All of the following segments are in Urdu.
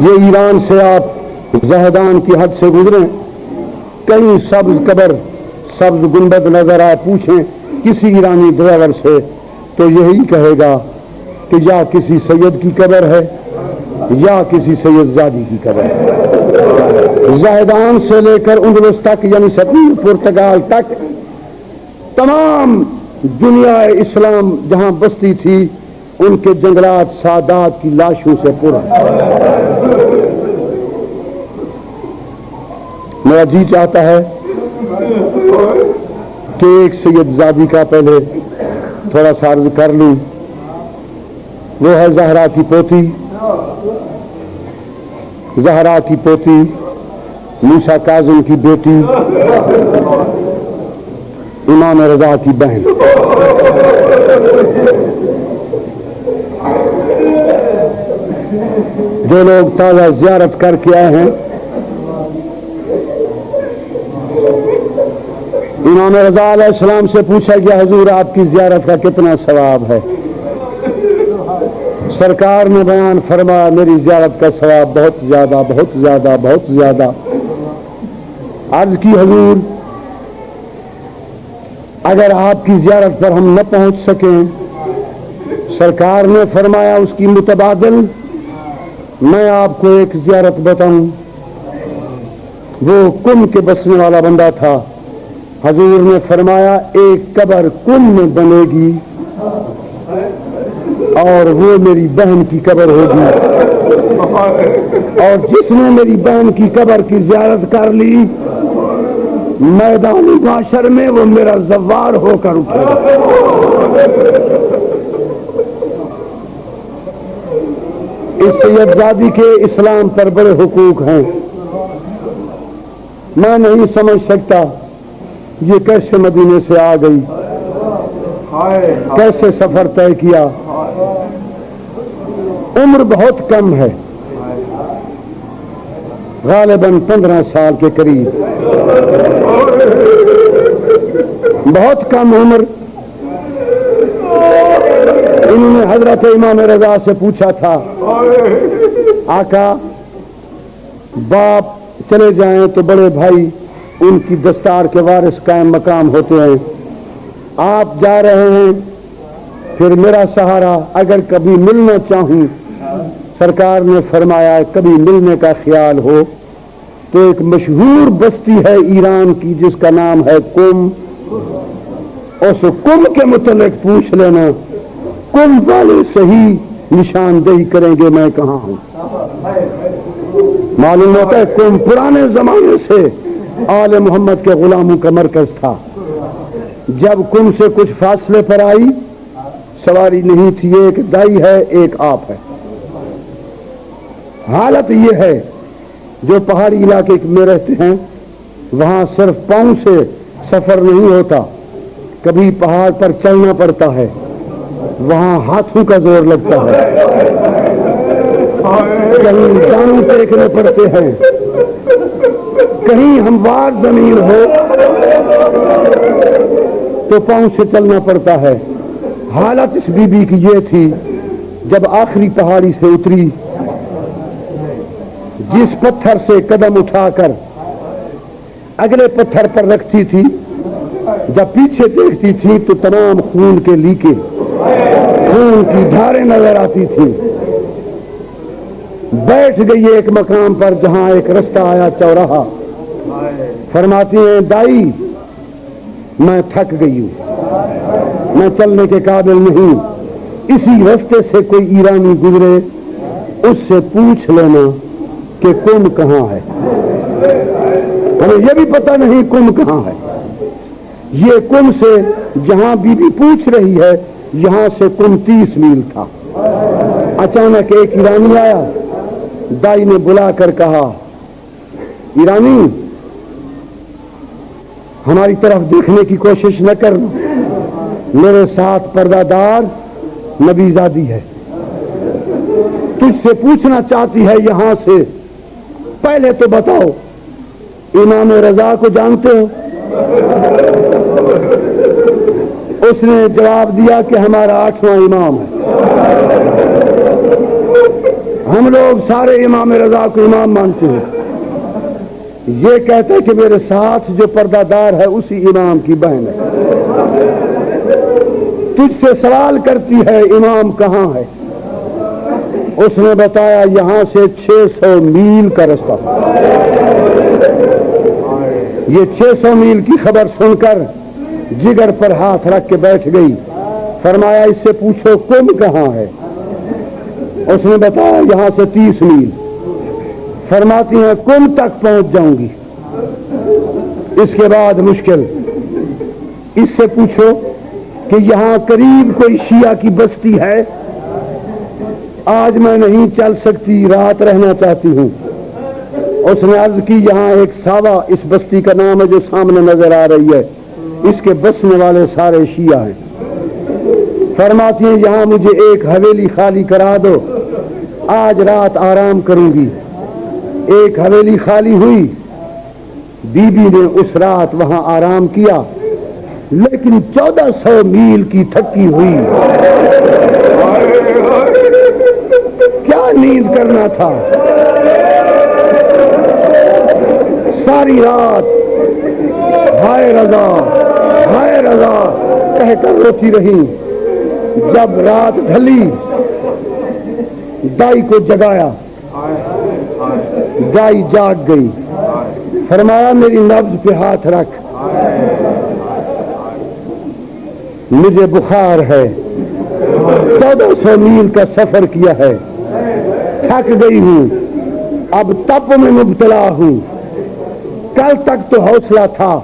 یہ ایران سے آپ زہدان کی حد سے گزریں، کہیں سبز قبر سبز گنبد نظر آئے، پوچھیں کسی ایرانی ڈرائیور سے تو یہی کہے گا کہ یا کسی سید کی قبر ہے یا کسی سید زادی کی قبر ہے۔ زہدان سے لے کر اندلس تک یعنی سپین پرتگال تک تمام دنیا اسلام جہاں بستی تھی ان کے جنگلات سادات کی لاشوں سے پر ہیں۔ میرا جی چاہتا ہے کہ ایک سید زادی کا پہلے تھوڑا سا عرض کر لوں، وہ ہے زہرا کی پوتی، زہرا کی پوتی، موسیٰ کاظم کی بیٹی، امام رضا کی بہن۔ جو لوگ تازہ زیارت کر کے آئے ہیں، امام رضا علیہ السلام سے پوچھا گیا حضور آپ کی زیارت کا کتنا ثواب ہے؟ سرکار نے بیان فرمایا میری زیارت کا ثواب بہت زیادہ بہت زیادہ بہت زیادہ۔ عرض کی حضور اگر آپ کی زیارت پر ہم نہ پہنچ سکیں، سرکار نے فرمایا اس کی متبادل میں آپ کو ایک زیارت بتاؤں۔ وہ کم کے بسنے والا بندہ تھا، حضور نے فرمایا ایک قبر کم میں بنے گی اور وہ میری بہن کی قبر ہوگی، اور جس نے میری بہن کی قبر کی زیارت کر لی میدان محشر میں وہ میرا زوار ہو کر اٹھے گا۔ اس سید زادی کے اسلام پر بڑے حقوق ہیں، میں نہیں سمجھ سکتا یہ کیسے مدینے سے آ گئی، کیسے سفر طے کیا۔ عمر بہت کم ہے، غالباً 15 سال کے قریب، بہت کم عمر۔ انہوں نے حضرت امام رضا سے پوچھا تھا آقا باپ چلے جائیں تو بڑے بھائی ان کی دستار کے وارث قائم مقام ہوتے ہیں، آپ جا رہے ہیں پھر میرا سہارا اگر کبھی ملنا چاہوں۔ سرکار نے فرمایا کبھی ملنے کا خیال ہو تو ایک مشہور بستی ہے ایران کی جس کا نام ہے قم، اس قم کے متعلق پوچھ لینا، قم والے صحیح نشاندہی کریں گے میں کہاں ہوں۔ معلوم ہوتا ہے قم پرانے زمانے سے آل محمد کے غلاموں کا مرکز تھا۔ جب قم سے کچھ فاصلے پر آئی سواری نہیں تھی، ایک دائی ہے ایک آپ ہے۔ حالت یہ ہے جو پہاڑی علاقے میں رہتے ہیں وہاں صرف پاؤں سے سفر نہیں ہوتا، کبھی پہاڑ پر چلنا پڑتا ہے، وہاں ہاتھوں کا زور لگتا ہے، کہیں جانوں ٹیکنے پڑتے ہیں، کہیں ہموار زمین ہو تو پاؤں سے چلنا پڑتا ہے۔ حالت اس بی بی کی یہ تھی جب آخری پہاڑی سے اتری، جس پتھر سے قدم اٹھا کر اگلے پتھر پر رکھتی تھی جب پیچھے دیکھتی تھی تو تمام خون کے لیکے، خون کی دھاریں نظر آتی تھی۔ بیٹھ گئی ایک مقام پر جہاں ایک رستہ آیا چوراہا، فرماتی ہیں دائی میں تھک گئی ہوں، میں چلنے کے قابل نہیں، اسی رستے سے کوئی ایرانی گزرے اس سے پوچھ لینا کہ قم کہاں ہے، ہمیں یہ بھی پتہ نہیں قم کہاں ہے۔ یہ قم سے جہاں بی بی پوچھ رہی ہے یہاں سے قم 30 میل تھا۔ اچانک ایک ایرانی آیا، دائی نے بلا کر کہا ایرانی ہماری طرف دیکھنے کی کوشش نہ کرنا، میرے ساتھ پردہ دار نبی زادی ہے، تجھ سے پوچھنا چاہتی ہے یہاں سے، پہلے تو بتاؤ امام رضا کو جانتے ہو؟ اس نے جواب دیا کہ ہمارا 8واں امام ہے۔ ہم لوگ سارے امام رضا کو امام مانتے ہیں. یہ کہتے کہ میرے ساتھ جو پردہ دار ہے اسی امام کی بہن ہے. تجھ سے سوال کرتی ہے امام کہاں ہے؟ اس نے بتایا یہاں سے 600 میل کا رستہ. یہ 600 میل کی خبر سن کر جگر پر ہاتھ رکھ کے بیٹھ گئی. فرمایا اس سے پوچھو کم کہاں ہے؟ اس نے بتایا یہاں سے 30 میل. فرماتی ہیں کم تک پہنچ جاؤں گی، اس کے بعد مشکل. اس سے پوچھو کہ یہاں قریب کوئی شیعہ کی بستی ہے؟ آج میں نہیں چل سکتی، رات رہنا چاہتی ہوں. اس نے عرض کی یہاں ایک ساوا اس بستی کا نام ہے جو سامنے نظر آ رہی ہے، اس کے بسنے والے سارے شیعہ ہیں. فرماتی ہیں یہاں مجھے ایک حویلی خالی کرا دو، آج رات آرام کروں گی. ایک حویلی خالی ہوئی. بی بی نے اس رات وہاں آرام کیا، لیکن 1400 میل کی تھکی ہوئی. کیا نیند کرنا تھا. ساری رات ہائے رضا ہائے رضا کہہ کر روتی رہی. جب رات ڈھلی دائی کو جگایا، دائی جاگ گئی. فرمایا میری نبض پہ ہاتھ رکھ، مجھے بخار ہے، 1400 میل کا سفر کیا ہے، تھک گئی ہوں، اب تپ میں مبتلا ہوں. کل تک تو حوصلہ تھا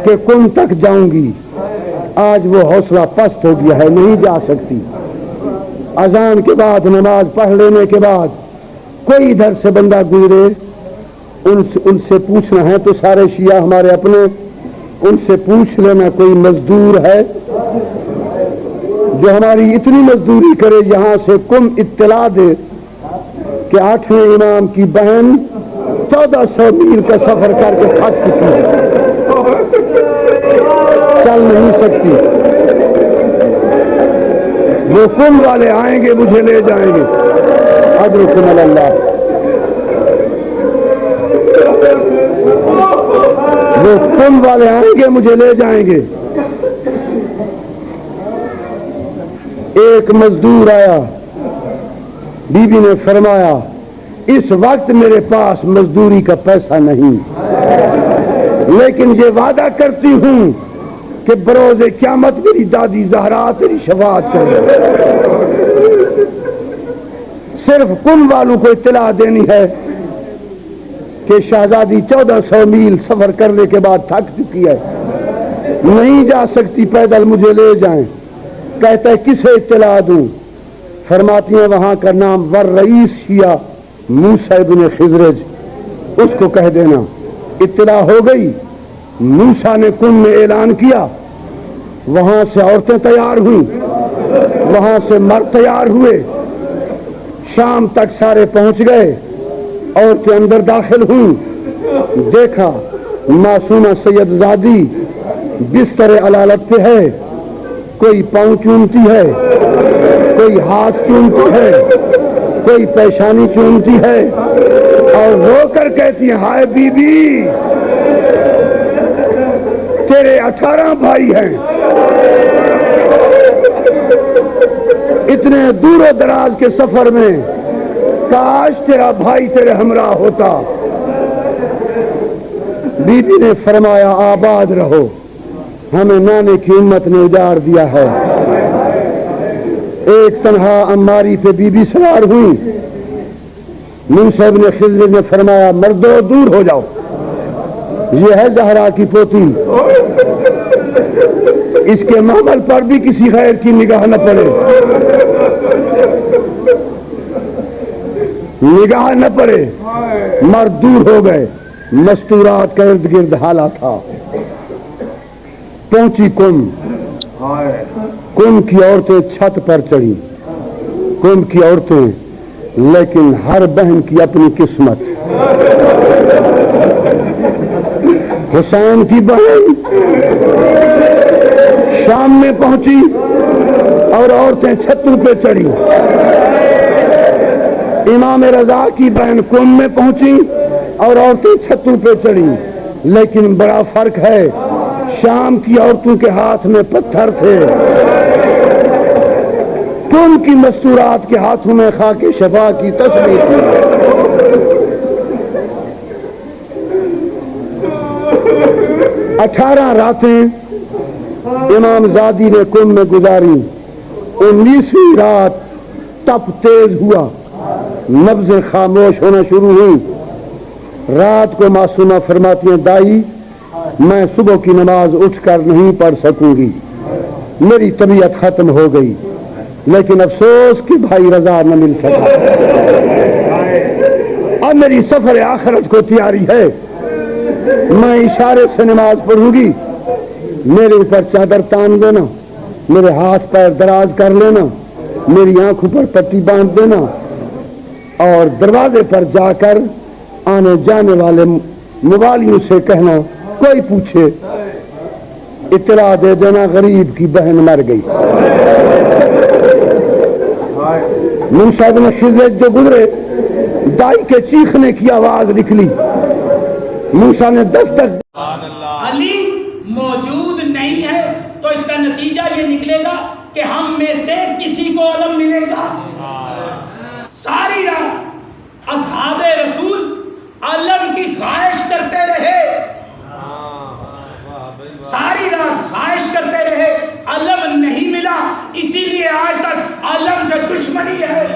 کہ کن تک جاؤں گی، آج وہ حوصلہ پست ہو گیا ہے، نہیں جا سکتی. اذان کے بعد نماز پڑھ لینے کے بعد کوئی ادھر سے بندہ گزرے، ان سے پوچھنا ہے تو سارے شیعہ ہمارے اپنے، ان سے پوچھ لینا کوئی مزدور ہے جو ہماری اتنی مزدوری کرے، یہاں سے کم اطلاع دے کہ 8ویں امام کی بہن 1400 میل کا سفر کر کے تھک چکی ہے، چل نہیں سکتی. وہ کم والے آئیں گے مجھے لے جائیں گے. حضرکم اللہ. وہ کم والے آئیں گے مجھے لے جائیں گے. ایک مزدور آیا، بی بی نے فرمایا اس وقت میرے پاس مزدوری کا پیسہ نہیں، لیکن یہ وعدہ کرتی ہوں کہ بروز قیامت میری دادی زہرا تیری شفاعت کرے. صرف کن والوں کو اطلاع دینی ہے کہ شہزادی 1400 میل سفر کرنے کے بعد تھک چکی ہے، نہیں جا سکتی پیدل، مجھے لے جائیں. کہتا ہے کسے اطلاع دوں؟ فرماتی ہیں وہاں کا نام ور رئیس شیعہ موسیٰ ابن خزرج، اس کو کہہ دینا. اطلاع ہو گئی. موسیٰ نے کن میں اعلان کیا، وہاں سے عورتیں تیار ہوئیں، وہاں سے مرد تیار ہوئے. شام تک سارے پہنچ گئے، عورتیں اندر داخل ہوئیں. دیکھا معصومہ سید زادی بستر علالت پہ ہے، کوئی پاؤں چومتی ہے، کوئی ہاتھ چومتی ہے، کوئی پیشانی چومتی ہے، اور رو کر کہتی ہے ہائے بی بی تیرے 18 بھائی ہیں، اتنے دور و دراز کے سفر میں کاش تیرا بھائی تیرے ہمراہ ہوتا. بی بی نے فرمایا آباد رہو، ہمیں نانے کی امت نے اجاڑ دیا ہے. ایک تنہا اماری پہ بی بی سوار ہوئی. موسیٰ ابن خضر نے فرمایا مردو دور ہو جاؤ، یہ ہے زہرا کی پوتی، اس کے معمل پر بھی کسی غیر کی نگاہ نہ پڑے، نگاہ نہ پڑے. مرد دور ہو گئے. مستورات کا ارد گرد حالہ تھا. پہنچی کم کی عورتیں چھت پر چڑھی، کم کی عورتیں، لیکن ہر بہن کی اپنی قسمت. حسین کی بہن شام میں پہنچی اور عورتیں چھتوں پہ چڑھی. امام رضا کی بہن کم میں پہنچی اور عورتیں چھتوں پہ چڑھی، لیکن بڑا فرق ہے، شام کی عورتوں کے ہاتھ میں پتھر تھے، کم کی مستورات کے ہاتھوں میں خاک شفا کی تسبیح تھی۔ 18 راتیں امام زادی نے کم میں گزاری، 19ویں رات تپ تیز ہوا، نبضیں خاموش ہونا شروع ہوئی۔ رات کو معصومہ فرماتی ہیں دائی میں صبح کی نماز اٹھ کر نہیں پڑھ سکوں گی، میری طبیعت ختم ہو گئی، لیکن افسوس کہ بھائی رضا نہ مل سکا، اب میری سفر آخرت کو تیاری ہے، میں اشارے سے نماز پڑھوں گی، میرے اوپر چادر تان دینا، میرے ہاتھ پیر دراز کر لینا، میری آنکھوں پر پٹی باندھ دینا، اور دروازے پر جا کر آنے جانے والے موالیوں سے کہنا کوئی پوچھے اطلاع دے دینا غریب کی بہن مر گئی۔ موسیٰ بن خضر جو گزرے، دائی کے چیخنے کی آواز نکلی، موسیٰ نے دستک، علی موجود نہیں ہے تو اس کا نتیجہ یہ نکلے گا کہ ہم میں سے کسی کو علم ملے گا۔ ساری رات اصحاب رسول علم کی خواہش کرتے رہے، ساری رات خواہش کرتے رہے، علم نہیں ملا، اسی لیے آج تک علم سے دشمنی ہے۔